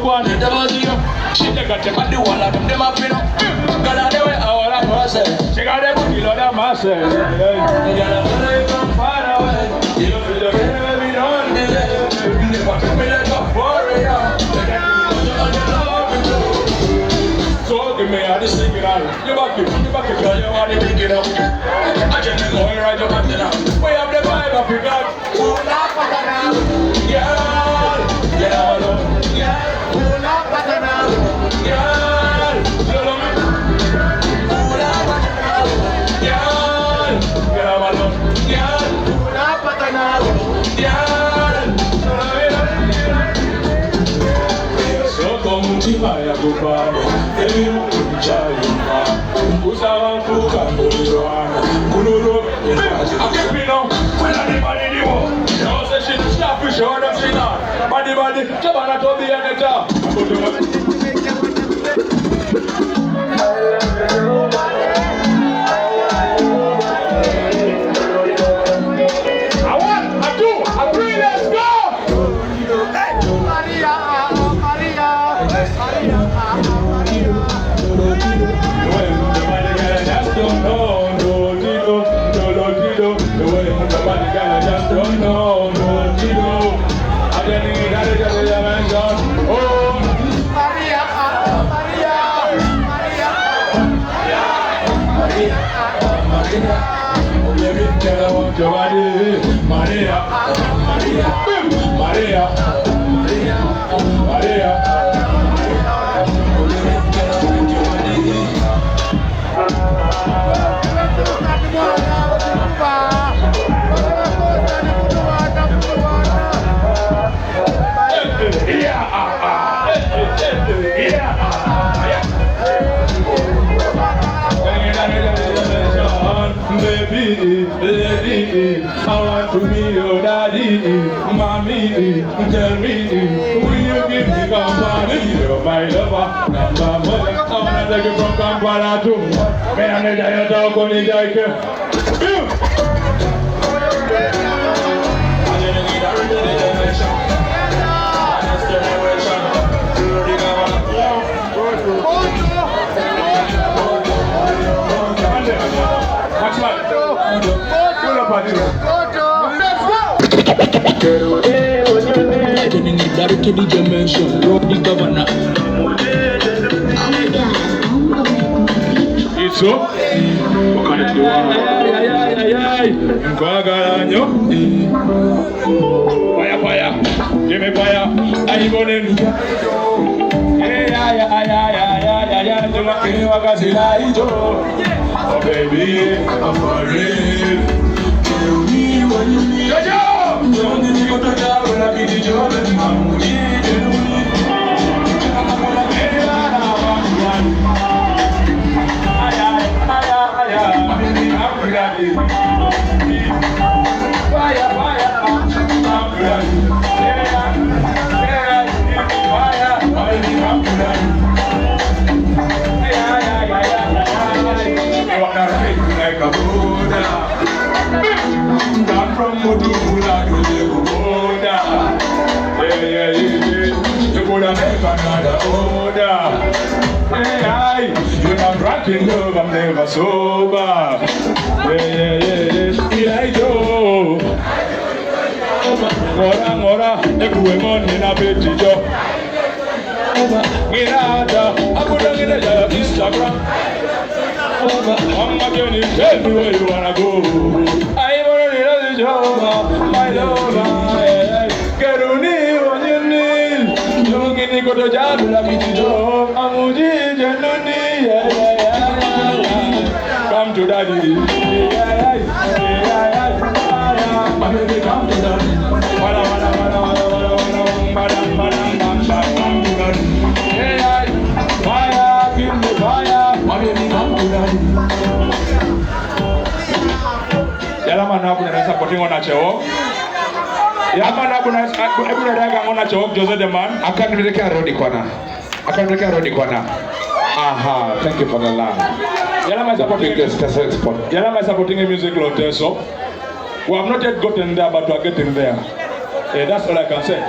one, the body up. She take a check on the wall of them up, you know. Gonna do it all at once. She got them on the load of mass. You gotta follow it from far away. You know, you don't ever be done. They want to be like a warrior. So give me all this thing out. You back it, girl, you want to pick it up. I just go right up and down. We have the vibe of you got. Yeah, yeah, alone. Yeah. Maya kupano, elimu kuchayuma, usawa kuka kuliroana, kunuru, akipino, kwela ni maniniwo, yawase shinu stafi shoda mshina, badi, chabana tobi ya neta, Baby, I want to be your daddy, mommy, tell me, will you give me company? You're my lover, number one. I wanna take you from Kampala to me and the giant dog on the jacket. To the dimension, the governor. It's so. What can it do? Fire. Give me fire. I go in. Oh baby, I'm for real. Tell me what you need. Don't need to go to jail when I be the job and I'm in love, I'm never sober. Ngora, ekuwe nina betijo. Girada, akuda ngida Instagram. Mama Jenny, tell me where you wanna go. I wanna know the job, my lover. Keruni, what you need? You can go to jail, la betijo. Amuji, Jenuni, come to daddy. My baby, come to daddy. Fire, give me fire. My baby, come to daddy. Yala mana kuna supporting on a show. Yala mana kuna every day on a show. Jose the man. Akanilekea rodi kwana. Aha, thank you for the land. Yala my supporting a music lote, so we have not yet gotten there, but we are getting there. That's all I can say.